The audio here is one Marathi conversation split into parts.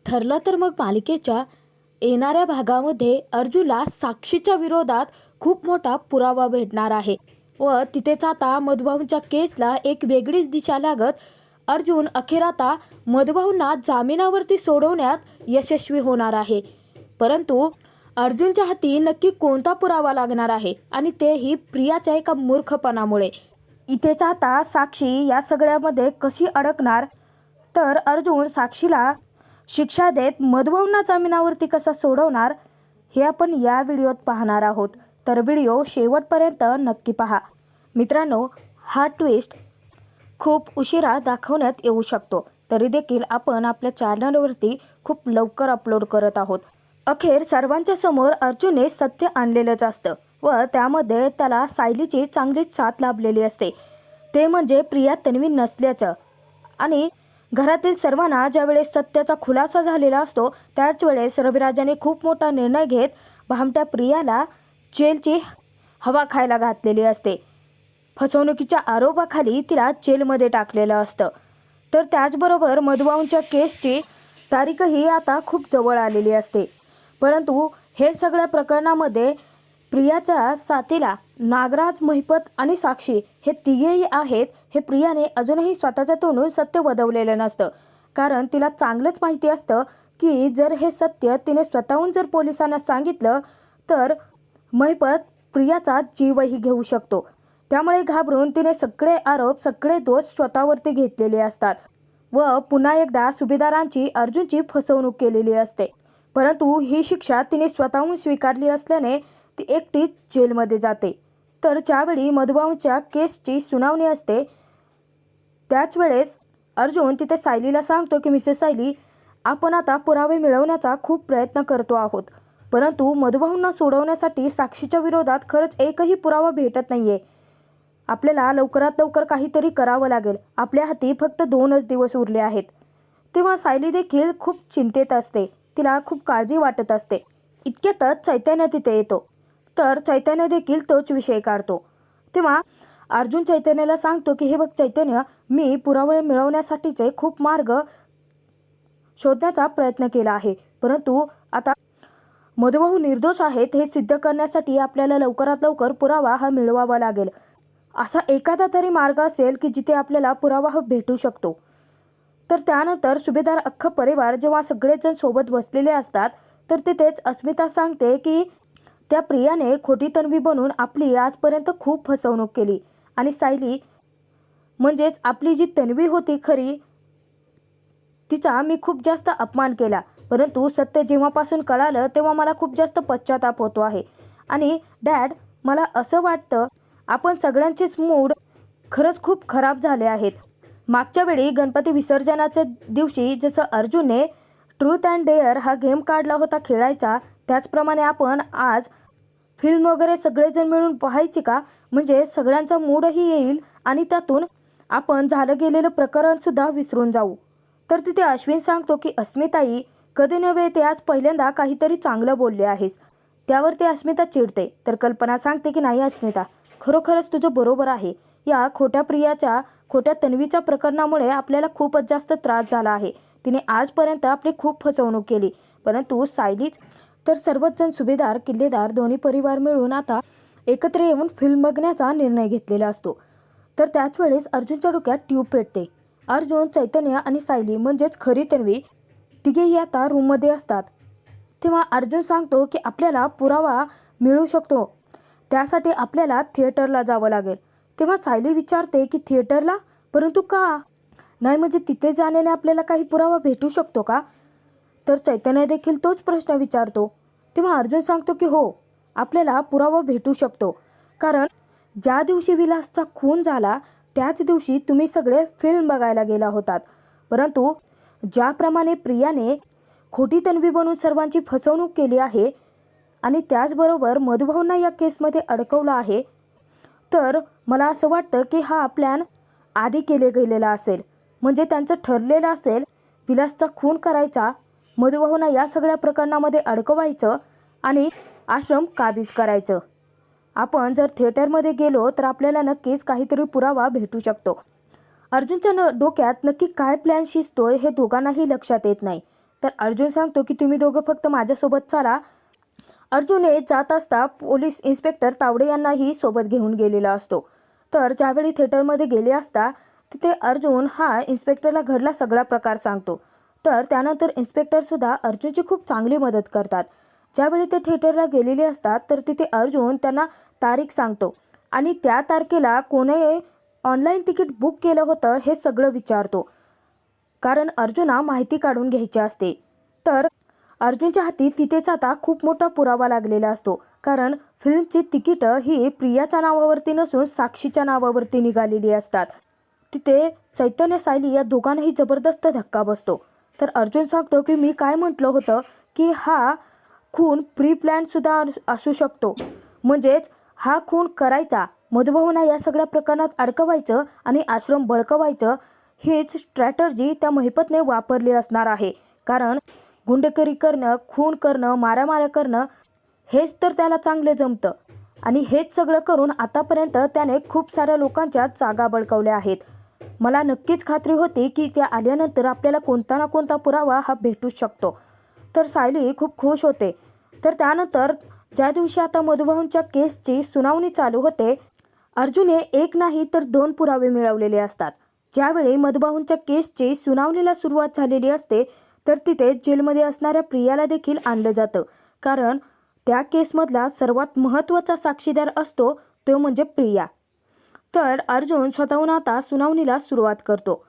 ठरलं तर मग मालिकेच्या येणाऱ्या भागामध्ये अर्जुनला साक्षीच्या विरोधात खूप मोठा पुरावा भेटणार आहे व तिथेच आता मधुभाऊंच्या केसला एक वेगळीच दिशा लागत अर्जुन अखेर आता मधुभाऊंना जामिनावरती सोडवण्यात यशस्वी होणार आहे। परंतु अर्जुनच्या हाती नक्की कोणता पुरावा लागणार आहे आणि तेही प्रियाच्या एका मूर्खपणामुळे। इथेच आता साक्षी या सगळ्यामध्ये कशी अडकणार, तर अर्जुन साक्षीला शिक्षा देत मधुभाऊंना जामिनावरती कसा सोडवणार हे आपण या व्हिडिओत पाहणार आहोत। तर व्हिडिओ शेवटपर्यंत नक्की पहा। मित्रांनो, हा ट्विस्ट खूप उशिरा दाखवण्यात येऊ शकतो, तरी देखील आपण आपल्या चॅनलवरती खूप लवकर अपलोड करत आहोत। अखेर सर्वांच्या समोर अर्जुनने सत्य आणलेलंच असतं व त्यामध्ये त्याला सायलीची चांगलीच साथ लाभलेली असते, ते म्हणजे प्रिया तन्वी नसल्याचं। आणि घरातील सर्वांना ज्यावेळेस सत्याचा खुलासा झालेला असतो त्याच वेळेस रविराजाने खूप मोठा निर्णय घेत भामट्या प्रियाला जेलची हवा खायला घातलेली असते। फसवणुकीच्या आरोपाखाली तिला जेलमध्ये टाकलेलं असतं। तर त्याचबरोबर मधुभाऊंच्या केसची तारीखही आता खूप जवळ आलेली असते। परंतु हे सगळ्या प्रकरणामध्ये प्रियाच्या साथीला नागराज, महिपत आणि साक्षी हे तिघेही आहेत हे प्रियाने अजूनही स्वतःच्या तोंडून सत्य वदवलेलं नसतं। कारण तिला चांगलंच माहिती असतं की जर हे सत्य तिने स्वतःहून जर पोलिसांना सांगितलं तर महिपत प्रियाचा जीवही घेऊ शकतो। त्यामुळे घाबरून तिने सगळे आरोप, सगळे दोष स्वतःवरती घेतलेले असतात व पुन्हा एकदा सुभेदारांची अर्जुनची फसवणूक केलेली असते। परंतु ही शिक्षा तिने स्वतःहून स्वीकारली असल्याने ती एकटीच जेलमध्ये जाते। तर ज्यावेळी मधुभाऊंच्या केसची सुनावणी असते त्याच वेळेस अर्जुन तिथे सायलीला सांगतो की मिसेस सायली, आपण आता पुरावे मिळवण्याचा खूप प्रयत्न करतो आहोत, परंतु मधुभाऊंना सोडवण्यासाठी साक्षीच्या विरोधात खरंच एकही पुरावा भेटत नाहीये। आपल्याला लवकरात लवकर काहीतरी करावं लागेल, आपल्या हाती फक्त 2च दिवस उरले आहेत। तेव्हा सायली देखील खूप चिंतेत असते, तिला खूप काळजी वाटत असते। इतक्यातच चैतन्य तिथे येतो, तर चैतन्य देखील तोच विषय काढतो। तेव्हा अर्जुन चैतन्याला सांगतो की हे बघ चैतन्य, मी पुरावे मिळवण्यासाठीचे खूप मार्ग शोधण्याचा प्रयत्न केला आहे, परंतु आता मधुभाऊ निर्दोष आहेत हे सिद्ध करण्यासाठी आपल्याला लवकरात लवकर पुरावा हा मिळवावा लागेल। असा एखादा तरी मार्ग असेल की जिथे आपल्याला पुरावा हा भेटू शकतो। तर त्यानंतर सुभेदार अख्खा परिवार जेव्हा सगळेजण सोबत बसलेले असतात तर तिथेच अस्मिता सांगते की त्या प्रियाने खोटी तन्वी बनून आपली आजपर्यंत खूप फसवणूक केली आणि सायली म्हणजेच आपली जी तन्वी होती खरी, तिचा मी खूप जास्त अपमान केला, परंतु सत्य जेव्हापासून कळालं तेव्हा मला खूप जास्त पश्चाताप होतो आहे। आणि डॅड, मला असं वाटतं आपण सगळ्यांचेच मूड खरंच खूप खराब झाले आहेत। मागच्या वेळी गणपती विसर्जनाच्या दिवशी जसं अर्जुनने ट्रूथ अँड डेअर हा गेम काढला होता खेळायचा, त्याचप्रमाणे आपण आज फिल्म वगैरे सगळेजण मिळून पाहायची का? म्हणजे सगळ्यांचा मूडही येईल आणि त्यातून आपण झालं गेलेलं प्रकरणसुद्धा विसरून जाऊ। तर तिथे अश्विन सांगतो की अस्मिताई, कधी नव्हे ते आज पहिल्यांदा काहीतरी चांगलं बोलले आहेस। त्यावर ते अस्मिता चिडते, तर कल्पना सांगते की नाही अस्मिता, खरोखरच तुझं बरोबर आहे, या खोट्या प्रियाच्या, खोट्या तन्वीच्या प्रकरणामुळे आपल्याला खूपच जास्त त्रास झाला आहे। तिने आजपर्यंत आपली खूप फसवणूक केली, परंतु सायलीच तर सर्वच जण सुभेदार, किल्लेदार दोन्ही परिवार मिळून आता एकत्र येऊन फिल्म बघण्याचा निर्णय घेतलेला असतो। तर त्याच वेळेस अर्जुनच्या डोक्यात ट्यूब पेटते। अर्जुन, चैतन्य आणि सायली म्हणजेच खरी तन्वी तिघेही आता रूममध्ये असतात। तेव्हा अर्जुन सांगतो की आपल्याला पुरावा मिळू शकतो, त्यासाठी आपल्याला थिएटरला जावं लागेल। तेव्हा सायली विचारते की थिएटरला, परंतु का? नाही म्हणजे तिथे जाण्याने आपल्याला काही पुरावा भेटू शकतो का? तर चैतन्य देखील तोच प्रश्न विचारतो। तेव्हा अर्जुन सांगतो की हो, आपल्याला पुरावा भेटू शकतो, कारण ज्या दिवशी विलासचा खून झाला त्याच दिवशी तुम्ही सगळे फिल्म बघायला गेला होतात, परंतु ज्याप्रमाणे प्रियाने खोटी तन्वी बनून सर्वांची फसवणूक केली आहे आणि त्याचबरोबर मधुभाऊंना या केसमध्ये अडकवलं आहे, तर मला असं वाटतं की हा प्लॅन आधी केले गेलेला असेल। म्हणजे त्यांचं ठरलेलं असेल विलासचा खून करायचा, मधुभाऊंना या सगळ्या प्रकरणामध्ये अडकवायचं आणि आश्रम काबीज करायचं। आपण जर थिएटरमध्ये गेलो तर आपल्याला नक्कीच काहीतरी पुरावा भेटू शकतो। अर्जुनच्या डोक्यात नक्की काय प्लॅन शिजतोय हे दोघांनाही लक्षात येत नाही। तर अर्जुन सांगतो की तुम्ही दोघं फक्त माझ्यासोबत चाला. अर्जुन हे जात असता पोलीस इन्स्पेक्टर तावडे यांनाही सोबत घेऊन गेलेला असतो. तर ज्यावेळी थिएटरमध्ये गेले असता तिथे अर्जुन हा इन्स्पेक्टरला घडला सगळा प्रकार सांगतो. तर त्यानंतर इन्स्पेक्टरसुद्धा अर्जुनची खूप चांगली मदत करतात. ज्यावेळी ते थिएटरला गेलेले असतात तर तिथे अर्जुन त्यांना तारीख सांगतो आणि त्या तारखेला कोणी ऑनलाईन तिकीट बुक केलं होतं हे सगळं विचारतो, कारण अर्जुनला माहिती काढून घ्यायची असते. तर अर्जुनच्या हाती तिथेच आता खूप मोठा पुरावा लागलेला असतो, कारण फिल्मची तिकीटं ही प्रियाच्या नावावरती नसून साक्षीच्या नावावरती निघालेली असतात. तिथे चैतन्य सायली या दोघांनाही जबरदस्त धक्का बसतो. तर अर्जुन सांगतो की मी काय म्हटलं होतं की हा खून प्री प्लॅनसुद्धा असू शकतो, म्हणजेच हा खून करायचा, मधुभाऊंना या सगळ्या प्रकरणात अडकवायचं आणि आश्रम बळकवायचं हीच स्ट्रॅटर्जी त्या महिपतने वापरली असणार आहे. कारण गुंडगिरी करणं, खून करणं, मारामाऱ्या करणं हेच तर त्याला चांगलं जमतं आणि हेच सगळं करून आतापर्यंत त्याने खूप साऱ्या लोकांच्या जागा बळकावल्या आहेत. मला नक्कीच खात्री होती की त्या आल्यानंतर आपल्याला कोणता ना कोणता पुरावा हा भेटूच शकतो. तर सायली खूप खुश होते. तर त्यानंतर ज्या दिवशी आता मधुभाऊंच्या केसची सुनावणी चालू होते, अर्जुनने एक नाही तर 2 पुरावे मिळवलेले असतात. ज्यावेळी मधुभाऊंच्या केसची सुनावणीला सुरुवात झालेली असते तर तिथे जेलमध्ये असणाऱ्या प्रियाला देखील आणलं जातं, कारण त्या केसमधला सर्वात महत्त्वाचा साक्षीदार असतो तो म्हणजे प्रिया. तर अर्जुन स्वतःहून आता सुनावणीला सुरुवात करतो.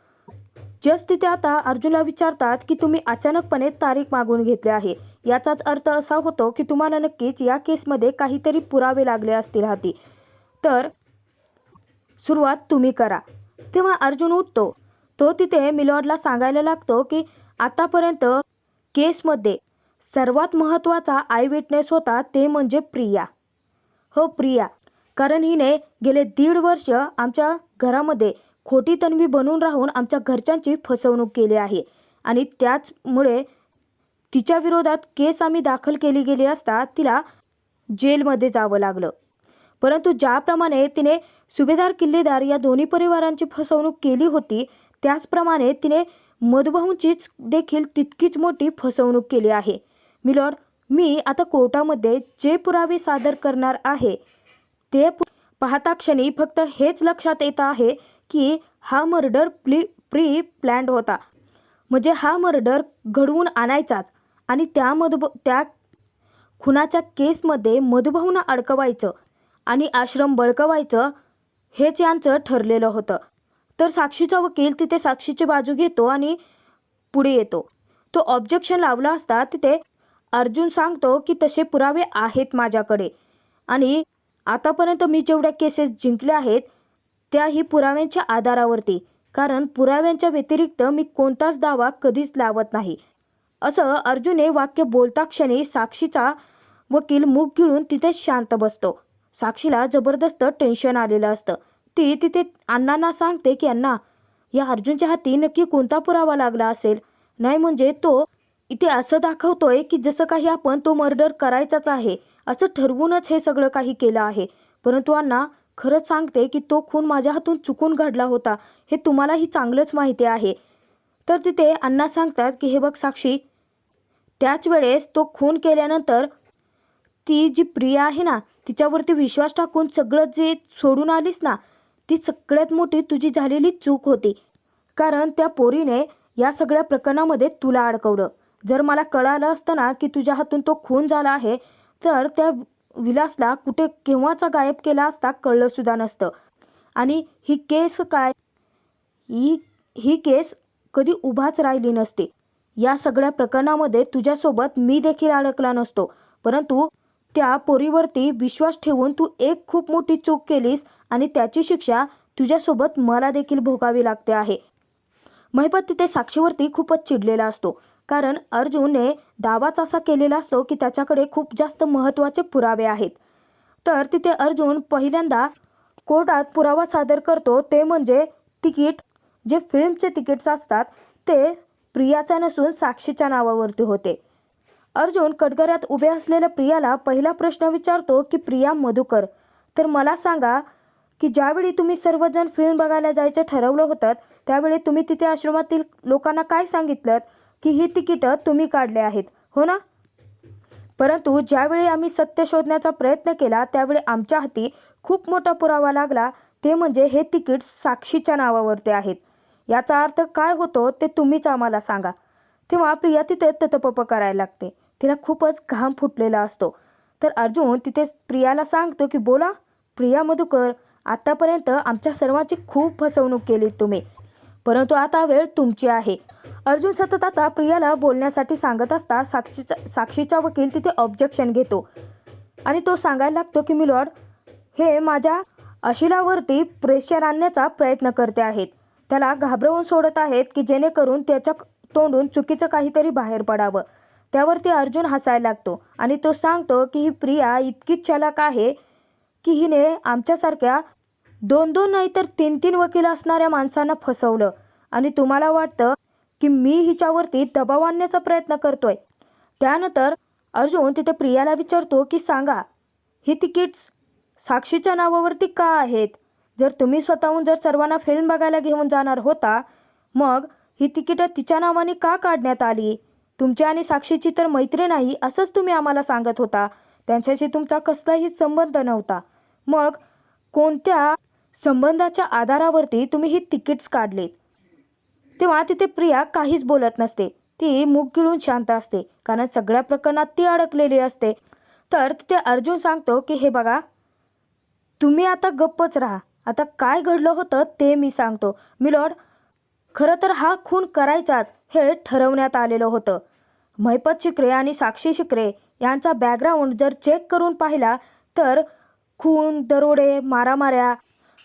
जस्ट तिथे आता अर्जुनला विचारतात की तुम्ही अचानकपणे तारीख मागून घेतली आहे, याचाच अर्थ असा होतो की तुम्हाला नक्कीच या केसमध्ये काहीतरी पुरावे लागले असतील हाती, तर सुरुवात तुम्ही करा. तेव्हा अर्जुन उठतो. तो तिथे मिलॉर्डला सांगायला लागतो की आतापर्यंत केसमध्ये सर्वात महत्त्वाचा आय विटनेस होता ते म्हणजे प्रिया. हो, प्रिया. कारण हिने गेले 1.5 वर्ष आमच्या घरामध्ये खोटी तन्वी बनवून राहून आमच्या घरच्यांची फसवणूक केली आहे आणि त्याचमुळे तिच्या विरोधात केस आम्ही दाखल केली गेली असता तिला जेलमध्ये जावं लागलं. परंतु ज्याप्रमाणे तिने सुभेदार किल्लेदार या दोन्ही परिवारांची फसवणूक केली होती, त्याचप्रमाणे तिने मधुभाऊंचीच देखील तितकीच मोठी फसवणूक केली आहे. मिलॉर्ड, मी आता कोर्टामध्ये जे पुरावे सादर करणार आहे ते पाहता क्षणी फक्त हेच लक्षात येत आहे की हा मर्डर प्री प्लॅन्ड होता, म्हणजे हा मर्डर घडवून आणायचाच आणि त्या खुनाच्या केसमध्ये मधुभाऊंना अडकवायचं आणि आश्रम बळकवायचं हेच यांचं ठरलेलं होतं. तर साक्षीचा वकील तिथे साक्षीची बाजू घेतो आणि पुढे येतो. तो ऑब्जेक्शन लावला असता तिथे अर्जुन सांगतो की तसे पुरावे आहेत माझ्याकडे आणि आतापर्यंत मी जेवढ्या केसेस जिंकल्या आहेत त्याही पुराव्यांच्या आधारावरती, कारण पुराव्यांच्या व्यतिरिक्त मी कोणताच दावा कधीच लावत नाही, असं अर्जुनने वाक्य बोलता क्षणी साक्षीचा वकील मुख गिळून तिथे शांत बसतो. साक्षीला जबरदस्त टेन्शन आलेलं असतं. ती तिथे अण्णांना सांगते की अण्णा, या अर्जुनच्या हाती नक्की कोणता पुरावा लागला असेल, नाही म्हणजे तो इथे असं दाखवतोय की जसं काही आपण तो मर्डर करायचाच आहे, असं ठरवूनच हे सगळं काही केलं आहे. परंतु अण्णा, खरंच सांगते की तो खून माझ्या हातून चुकून घडला होता, हे तुम्हालाही चांगलंच माहिती आहे. तर तिथे अण्णा सांगतात की हे बघ साक्षी, त्याच वेळेस तो खून केल्यानंतर ती जी प्रिया आहे ना, तिच्यावरती विश्वास टाकून सगळं जे सोडून आलीस ना, ती सगळ्यात मोठी तुझी झालेली चूक होती. कारण त्या पोरीने या सगळ्या प्रकरणामध्ये तुला अडकवलं. जर मला कळालं असतं ना की तुझ्या हातून तो खून झाला आहे, तर त्या विलासला कुठे केव्हाचा गायब केला असता कळलं सुद्धा नसतं. आणि ही केस काय, ही केस कधी उभाच राहिली नसते. या सगळ्या प्रकरणामध्ये तुझ्यासोबत मी देखील अडकला नसतो, परंतु त्या पोरीवरती विश्वास ठेवून तू एक खूप मोठी चूक केलीस आणि त्याची शिक्षा तुझ्यासोबत मला देखील भोगावी लागते आहे. महिपत तिथे साक्षीवरती खूपच चिडलेला असतो, कारण अर्जुनने दावाच असा केलेला असतो की त्याच्याकडे खूप जास्त महत्त्वाचे पुरावे आहेत. तर तिथे अर्जुन पहिल्यांदा कोर्टात पुरावा सादर करतो, ते म्हणजे तिकीट, जे फिल्मचे तिकीट्स असतात ते प्रियाच्या नसून साक्षीच्या नावावरती होते. अर्जुन कटघऱ्यात उभे असलेल्या प्रियाला पहिला प्रश्न विचारतो की प्रिया मधुकर, तर मला सांगा की ज्यावेळी तुम्ही सर्वजण फिल्म बघायला जायचं ठरवलं होतं त्यावेळी तुम्ही तिथे आश्रमातील लोकांना काय सांगितलं? की ही तिकीटं तुम्ही काढले आहेत, हो ना? परंतु ज्यावेळी आम्ही सत्य शोधण्याचा प्रयत्न केला त्यावेळी आमच्या हाती खूप मोठा पुरावा लागला, ते म्हणजे हे तिकीट साक्षीच्या नावावरती आहेत. याचा अर्थ काय होतो ते तुम्हीच आम्हाला सांगा. तेव्हा प्रिया तिथे ततपप करायला लागते. तिला खूपच घाम फुटलेला असतो. तर अर्जुन तिथे प्रियाला सांगतो की बोला प्रिया मधुकर, आतापर्यंत आमच्या सर्वांची खूप फसवणूक केली तुम्ही, परंतु आता वेळ तुमची आहे. अर्जुन सतत आता प्रियाला बोलण्यासाठी सांगत असता साक्षीचा वकील तिथे ऑब्जेक्शन घेतो आणि तो सांगायला लागतो की मिलॉर्ड, हे माझ्या अशिलावरती प्रेशर आणण्याचा प्रयत्न करते आहेत. त्याला घाबरवून सोडत आहेत की जेणेकरून त्याच्या तोंडून चुकीचं काहीतरी बाहेर पडावं. त्यावरती अर्जुन हसायला लागतो आणि तो सांगतो की ही प्रिया इतकी चालाक आहे की हिने आमच्यासारख्या 2-2 नाहीतर 3-3 वकील असणाऱ्या माणसांना फसवलं आणि तुम्हाला वाटतं की मी हिच्यावरती दबाव आणण्याचा प्रयत्न करतोय. त्यानंतर अर्जुन तिथे प्रियाला विचारतो की सांगा, ही तिकीट्स साक्षीच्या नावावरती का आहेत? जर तुम्ही स्वतःहून जर सर्वांना फिल्म बघायला घेऊन जाणार होता, मग ही तिकीटं तिच्या नावाने का काढण्यात आली? तुमची आणि साक्षीची तर मैत्री नाही असंच तुम्ही आम्हाला सांगत होता. त्यांच्याशी तुमचा कसलाही संबंध नव्हता. मग कोणत्या संबंधाच्या आधारावरती तुम्ही ही तिकीट्स काढलीत? तेव्हा तिथे प्रिया काहीच बोलत नसते. ती मुख गिळून शांत असते, कारण सगळ्या प्रकरणात ती अडकलेली असते. तर तिथे अर्जुन सांगतो की हे बघा, तुम्ही आता गप्पच राहा. आता काय घडलं होतं ते मी सांगतो. मिलॉर्ड, खरं तर हा खून करायचाच हे ठरवण्यात आलेलं होतं. महिपत शिकरे आणि साक्षी शिकरे यांचा बॅकग्राऊंड जर चेक करून पाहिला तर खून, दरोडे, मारामाऱ्या,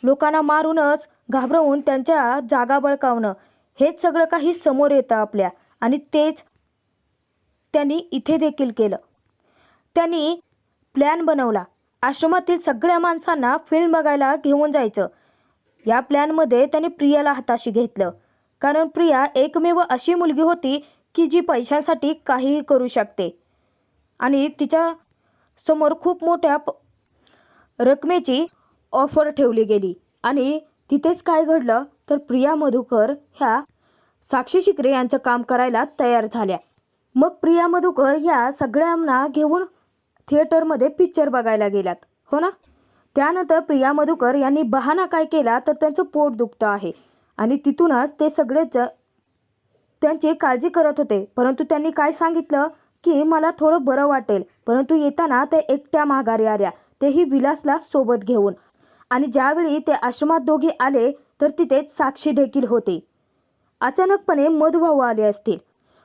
लोकांना मारूनच घाबरवून त्यांच्या जागा बळकावणं, हेच सगळं काही समोर येतं आपल्या. आणि तेच त्यांनी इथे देखील केलं. त्यांनी प्लॅन बनवला, आश्रमातील सगळ्या माणसांना फिल्म बघायला घेऊन जायचं. या प्लॅनमध्ये त्यांनी प्रियाला हाताशी घेतलं, कारण प्रिया एकमेव अशी मुलगी होती की जी पैशांसाठी काहीही करू शकते आणि तिच्या समोर खूप मोठ्या रकमेची ऑफर ठेवली गेली. आणि तिथेच काय घडलं तर प्रिया मधुकर ह्या साक्षी शिकरे यांचं काम करायला तयार झाल्या. मग प्रिया मधुकर ह्या सगळ्यांना घेऊन थिएटरमध्ये पिक्चर बघायला गेल्यात, हो ना? त्यानंतर प्रिया मधुकर यांनी बहाणा काय केला तर त्यांचं पोट दुखतं आहे आणि तिथूनच ते सगळेच त्यांची काळजी करत होते. परंतु त्यांनी काय सांगितलं की मला थोडं बरं वाटेल, परंतु येताना ते एकट्या माघारी आल्या, तेही विलासला सोबत घेऊन. आणि ज्यावेळी ते आश्रमात दोघे आले तर तिथेच साक्षी देखील होते. अचानकपणे मधुभाऊ आले असतील.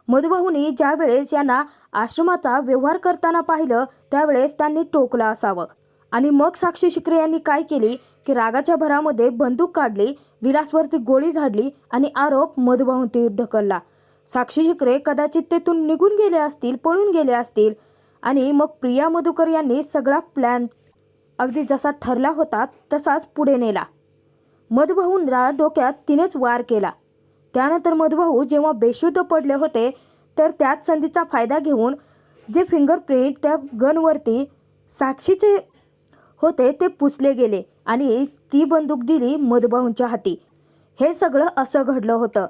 मधुभाऊनी ज्यावेळेस यांना आश्रमाचा व्यवहार करताना पाहिलं त्यावेळेस त्यांनी टोकलं असावं. आणि मग साक्षी शिकरे यांनी काय केली की रागाच्या भरामध्ये बंदूक काढली, विलासवरती गोळी झाडली आणि आरोप मधुभाऊंती ढकलला. साक्षी शिकरे कदाचित तेथून निघून गेले असतील, पळून गेले असतील. आणि मग प्रिया मधुकर यांनी सगळा प्लॅन अगदी जसा ठरला होता तसाच पुढे नेला. मधुभाऊंच्या डोक्यात तिनेच वार केला. त्यानंतर मधुभाऊ जेव्हा बेशुद्ध पडले होते तर त्याच संधीचा फायदा घेऊन जे फिंगरप्रिंट त्या गनवरती साक्षीचे होते ते पुसले गेले आणि ती बंदूक दिली मधुभाऊंच्या हाती. हे सगळं असं घडलं होतं.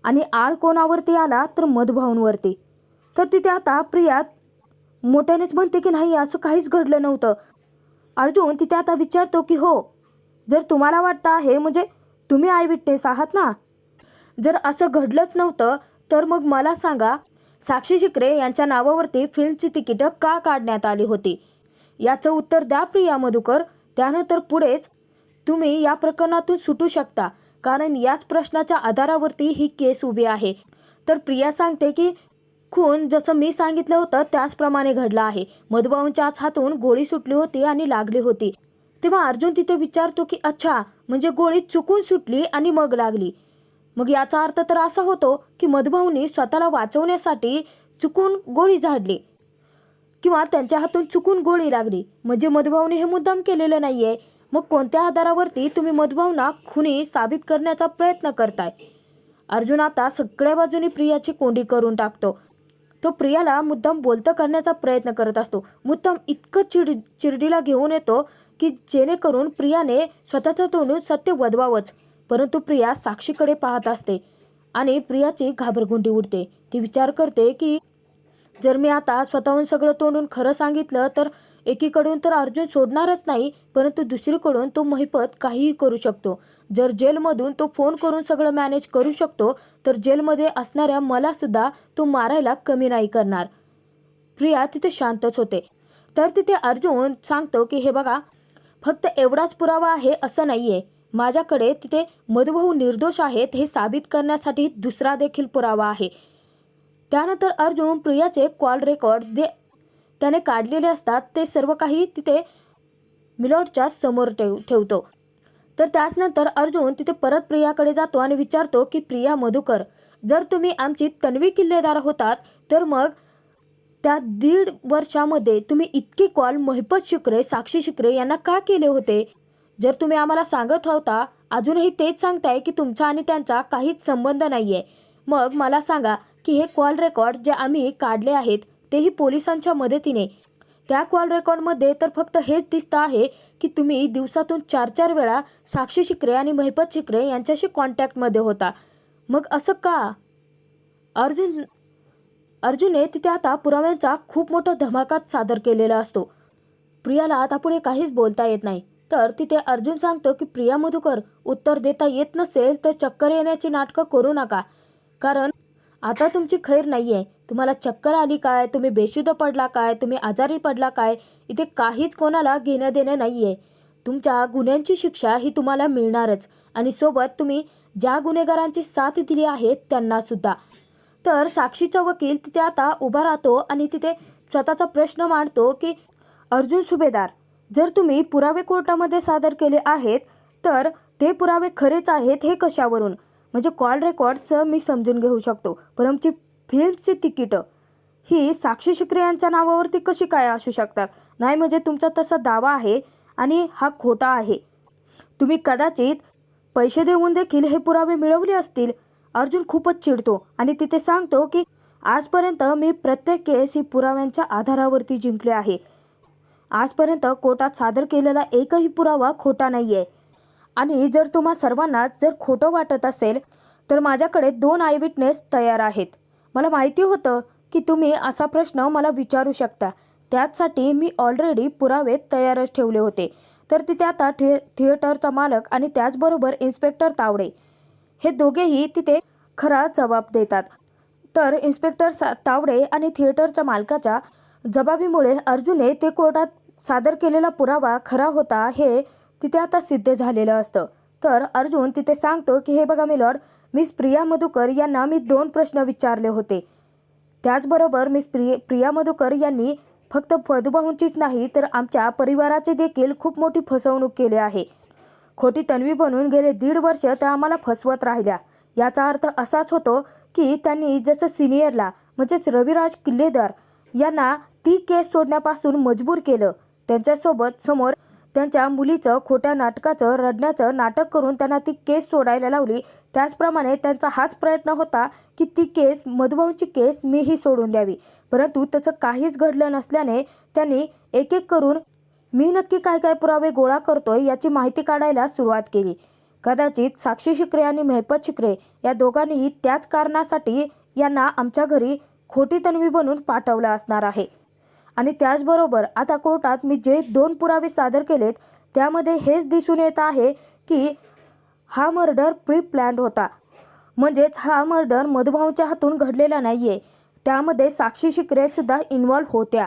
आणि आळ कोणावरती आला तर मधुभाऊंवरती. तर तिथे आता प्रिया मोठ्यानेच म्हणते की नाही, असं काहीच घडलं नव्हतं. अर्जुन तिथे आता विचारतो की हो, जर तुम्हाला वाटतं आहे म्हणजे तुम्ही आय विटनेस आहात ना, जर असं घडलंच नव्हतं तर मग मला सांगा, साक्षी शिकरे यांच्या नावावरती फिल्मची तिकीटं का काढण्यात आली होती? याचं उत्तर द्या प्रिया मधुकर. त्यानंतर पुढेच तुम्ही या प्रकरणातून सुटू शकता, कारण याच प्रश्नाच्या आधारावरती ही केस उभी आहे. तर प्रिया सांगते की खून जसं मी सांगितलं होतं त्याचप्रमाणे घडलं आहे. मधुभाऊंच्याच हातून गोळी सुटली होती आणि लागली होती. तेव्हा अर्जुन तिथे विचारतो की अच्छा, म्हणजे गोळी चुकून सुटली आणि मग लागली. मग याचा अर्थ तर असा होतो की मधुभाऊंनी स्वतःला वाचवण्यासाठी चुकून गोळी झाडली किंवा त्यांच्या हातून चुकून गोळी लागली, म्हणजे मधुभाऊने हे मुद्दाम केलेलं नाहीये. मग कोणत्या आधारावरती तुम्ही मधुभाऊंना खुनी साबित करण्याचा प्रयत्न करताय? अर्जुन आता सगळ्या बाजूनी प्रियाची कोंडी करून टाकतो. तो प्रियाला मुद्दाम बोलतं करण्याचा प्रयत्न करत असतो. मुद्दाम इतकं चिरडीला घेऊन येतो की जेणेकरून प्रियाने स्वतःच्या तोंडून सत्य वदवावंच. परंतु प्रिया साक्षीकडे पाहत असते आणि प्रियाची घाबरगुंडी उडते. ती विचार करते की जर मी आता स्वतःहून सगळं तोंडून खरं सांगितलं तर एकीकडून तर अर्जुन सोडणारच नाही, परंतु दुसरीकडून तो महिपत काहीही करू शकतो. जर जेलमधून तो फोन करून सगळं मॅनेज करू शकतो तर जेलमध्ये असणाऱ्या मला सुद्धा तो मारायला कमी नाही करणार. प्रिया तिथे शांतच होते. तर तिथे अर्जुन सांगतो की हे बघा, फक्त एवढाच पुरावा आहे असं नाहीये. माझ्याकडे तिथे मधुभाऊ निर्दोष आहेत हे साबित करण्यासाठी दुसरा देखील पुरावा आहे. त्यानंतर अर्जुन प्रियाचे कॉल रेकॉर्ड जे त्याने काढलेले असतात ते सर्व काही तिथे मिलॉर्डच्या समोर ठेवतो. तर त्याचनंतर अर्जुन तिथे परत प्रियाकडे जातो आणि विचारतो की प्रिया मधुकर, जर तुम्ही आमची तन्वी किल्लेदार होतात तर मग त्या 1.5 वर्षामध्ये तुम्ही इतके कॉल महिपत शिकरे, साक्षी शिकरे यांना का केले होते? जर तुम्ही आम्हाला सांगत होता, अजूनही तेच सांगताय की तुमचा आणि त्यांचा काहीच संबंध नाहीये, मग मला सांगा की हे कॉल रेकॉर्ड जे आम्ही काढले आहेत तेही पोलिसांच्या मदतीने, त्या कॉल रेकॉर्डमध्ये तर फक्त हेच दिसतं आहे की तुम्ही दिवसातून 4-4 वेळा साक्षी शिकरे आणि महिपत शिकरे यांच्याशी कॉन्टॅक्टमध्ये होता. मग असं का? अर्जुनने तिथे आता पुराव्यांचा खूप मोठा धमाकाच सादर केलेला असतो. प्रियाला आता पुढे काहीच बोलता येत नाही. तर तिथे अर्जुन सांगतो की प्रिया मधुकर, उत्तर देता येत नसेल तर चक्कर येण्याची नाटकं करू नका, कारण आता तुमची खैर नाहीये. तुम्हाला चक्कर आली काय, तुम्ही बेशुद्ध पडला काय, तुम्ही आजारी पडला काय, इथे काहीच कोणाला घेणं देणं नाहीये. तुमच्या गुन्ह्यांची शिक्षा ही तुम्हाला मिळणारच आणि सोबत तुम्ही ज्या गुन्हेगारांची साथ दिली आहे त्यांना सुद्धा. तर साक्षीचा वकील तिथे आता उभा राहतो आणि तिथे स्वतःचा प्रश्न मांडतो की अर्जुन सुभेदार, जर तुम्ही पुरावे कोर्टामध्ये सादर केले आहेत तर ते पुरावे खरेच आहेत हे कशावरून? म्हणजे कॉल रेकॉर्डचं मी समजून घेऊ शकतो, पण आमची फिल्मची तिकीटं ही साक्षी शिकरे यांच्या नावावरती कशी काय असू शकतात? नाही, म्हणजे तुमचा तसा दावा आहे आणि हा खोटा आहे. तुम्ही कदाचित पैसे देऊन देखील हे पुरावे मिळवले असतील. अर्जुन खूपच चिडतो आणि तिथे सांगतो की आजपर्यंत मी प्रत्येक केस ही पुराव्यांच्या आधारावरती जिंकले आहे. आजपर्यंत कोर्टात सादर केलेला एकही पुरावा खोटा नाहीये. आणि जर तुम्हा सर्वांना जर खोटं वाटत असेल तर माझ्याकडे 2 आय विटनेस तयार आहेत. मला माहिती होतं की तुम्ही असा प्रश्न मला विचारू शकता, त्याचसाठी मी ऑलरेडी पुरावे तयारच ठेवले होते. तर तिथे आता थिएटरचा मालक आणि त्याचबरोबर इन्स्पेक्टर तावडे हे दोघेही तिथे खरा जबाब देतात. तर इन्स्पेक्टर तावडे आणि थिएटरच्या मालकाच्या जबाबीमुळे अर्जुनने ते कोर्टात सादर केलेला पुरावा खरा होता हे तिथे आता सिद्ध झालेलं असतं. तर अर्जुन तिथे सांगतो की हे बघा मिलॉर्ड, मिस प्रिया मधुकर यांना मी 2 प्रश्न विचारले होते. त्याचबरोबर मिस प्रिया मधुकर यांनी फक्त मधुभाऊंचीच नाही तर आमच्या परिवाराचे देखील खूप मोठी फसवणूक केली आहे. खोटी तन्वी बनून गेले 1.5 वर्ष त्या आम्हाला फसवत राहिल्या. याचा अर्थ असाच होतो की त्यांनी जसं सिनियरला म्हणजेच रविराज किल्लेदार यांना ती केस सोडण्यापासून मजबूर केलं, त्यांच्यासोबत समोर त्यांच्या मुलीचं खोट्या नाटकाचं रडण्याचं नाटक करून त्यांना ती केस सोडायला लावली. त्याचप्रमाणे त्यांचा हाच प्रयत्न होता की ती केस, मधुभाऊंची केस मीही सोडून द्यावी, परंतु त्याचं काहीच घडलं नसल्याने त्यांनी एक एक करून मी नक्की काय काय पुरावे गोळा करतोय याची माहिती काढायला सुरुवात केली. कदाचित साक्षी शिकरे आणि महिपत शिकरे या दोघांनीही त्याच कारणासाठी यांना आमच्या घरी खोटी तन्वी बनून पाठवलं असणार आहे. आणि त्याचबरोबर आता कोर्टात मी जे 2 पुरावे सादर केलेत त्यामध्ये हेच दिसून येत आहे की हा मर्डर प्री प्लॅन्ड होता. म्हणजेच हा मर्डर मधुभाऊंच्या हातून घडलेला नाहीये. त्यामध्ये साक्षी शिकरे सुद्धा इन्व्हॉल्व होत्या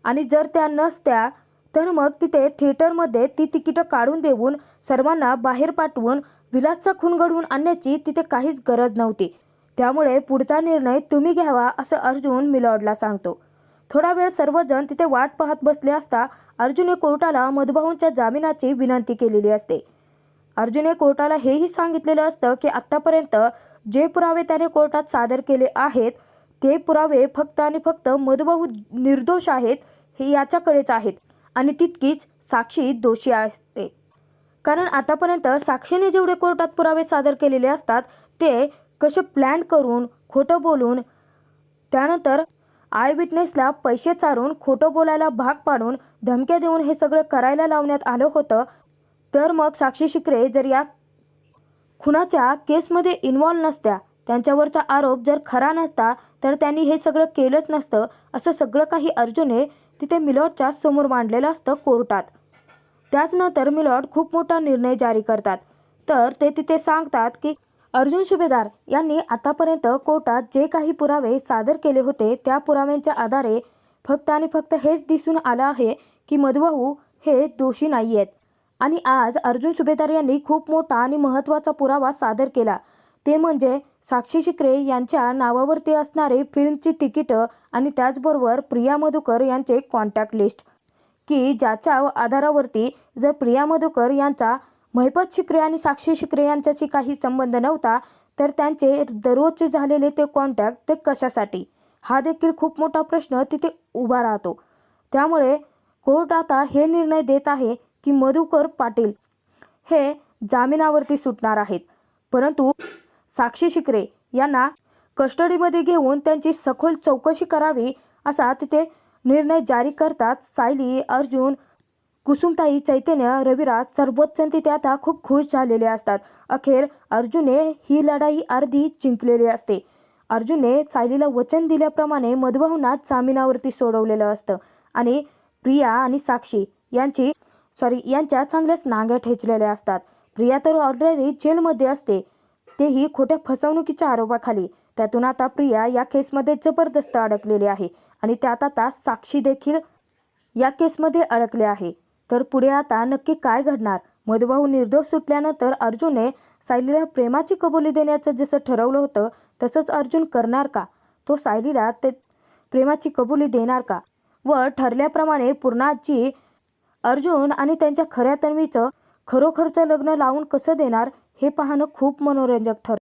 आणि जर त्या नसत्या तर मग तिथे थिएटरमध्ये ती तिकीटं काढून देऊन सर्वांना बाहेर पाठवून विलासचा खून घडवून आणण्याची तिथे काहीच गरज नव्हती. त्यामुळे पुढचा निर्णय तुम्ही घ्यावा असं अर्जुन मिलॉर्डला सांगतो. थोडा वेळ सर्वजण तिथे वाट पाहत बसले असता अर्जुनने कोर्टाला मधुभाऊंच्या जामिनाची विनंती केलेली असते. अर्जुनने कोर्टाला हेही सांगितलेलं असतं की आत्तापर्यंत जे पुरावे त्याने कोर्टात सादर केले आहेत ते पुरावे फक्त आणि फक्त मधुभाऊ निर्दोष आहेत हे याच्याकडेच आहेत आणि तितकीच साक्षी दोषी असते. कारण आतापर्यंत साक्षीने जेवढे कोर्टात पुरावे सादर केलेले असतात ते कसे प्लॅन करून, खोटं बोलून, त्यानंतर आय विटनेसला पैसे चारून, खोटं बोलायला भाग पाडून, धमक्या देऊन हे सगळं करायला लावण्यात आलं होतं. तर मग साक्षी शिकरे जर या खुनाच्या केसमध्ये इन्व्हॉल्व नसत्या त्यांच्यावरचा आरोप जर खरा नसता तर त्यांनी हे सगळं केलंच नसतं, असं सगळं काही अर्जुनने तिथे मिलॉर्डच्या समोर मांडलेलं असतं कोर्टात. त्याचनंतर मिलॉर्ड खूप मोठा निर्णय जारी करतात. तर ते तिथे सांगतात की अर्जुन सुभेदार यांनी आतापर्यंत कोर्टात जे काही पुरावे सादर केले होते त्या पुराव्यांच्या आधारे फक्त आणि फक्त हेच दिसून आलं आहे की मधुभाऊ हे दोषी नाही आहेत. आणि आज अर्जुन सुभेदार यांनी खूप मोठा आणि महत्त्वाचा पुरावा सादर केला, ते म्हणजे साक्षी शिकरे यांच्या नावावरती असणारे फिल्मची तिकीटं आणि त्याचबरोबर प्रिया मधुकर यांचे कॉन्टॅक्ट लिस्ट, की ज्याच्या आधारावरती जर प्रिया मधुकर यांचा महिपत शिकरे आणि साक्षी शिकरे यांच्याशी काही संबंध नव्हता तर त्यांचे दररोजचे झालेले ते कॉन्टॅक्ट ते कशासाठी, हा देखील खूप मोठा प्रश्न तिथे उभा राहतो. त्यामुळे कोर्ट आता हे निर्णय देत आहे की मधुकर पाटील हे जामिनावरती सुटणार आहेत, परंतु साक्षी शिकरे यांना कस्टडीमध्ये घेऊन त्यांची सखोल चौकशी करावी असा तिथे निर्णय जारी करतात. सायली, अर्जुन, कुसुमताई, चैतन्य, रविराज सर्वच तिथे आता खूप खुश झालेले असतात. अखेर अर्जुनने ही लढाई अर्धी जिंकलेली असते. अर्जुनने सायलीला वचन दिल्याप्रमाणे मधुभाऊंना जामिनावरती सोडवलेलं असतं आणि प्रिया आणि साक्षी यांच्या चांगल्याच नांग्या ठेचलेल्या असतात. प्रिया तर ऑलरेडी जेलमध्ये असते, तेही खोट्या फसवणुकीच्या आरोपाखाली. त्यातून आता प्रिया या केसमध्ये जबरदस्त अडकलेली आहे आणि त्यात आता साक्षी देखील या केसमध्ये अडकले आहे. तर पुढे आता नक्की काय घडणार? मधुभाऊ निर्दोष सुटल्यानंतर अर्जुनने सायलीला प्रेमाची कबुली देण्याचं जसं ठरवलं होतं तसंच अर्जुन करणार का? तो सायलीला ते प्रेमाची कबुली देणार का? व ठरल्याप्रमाणे पूर्णाजी अर्जुन आणि त्यांच्या खऱ्या तन्वीचं खरोखरचं लग्न लावून कसं देणार हे पाहणं खूप मनोरंजक ठरतं.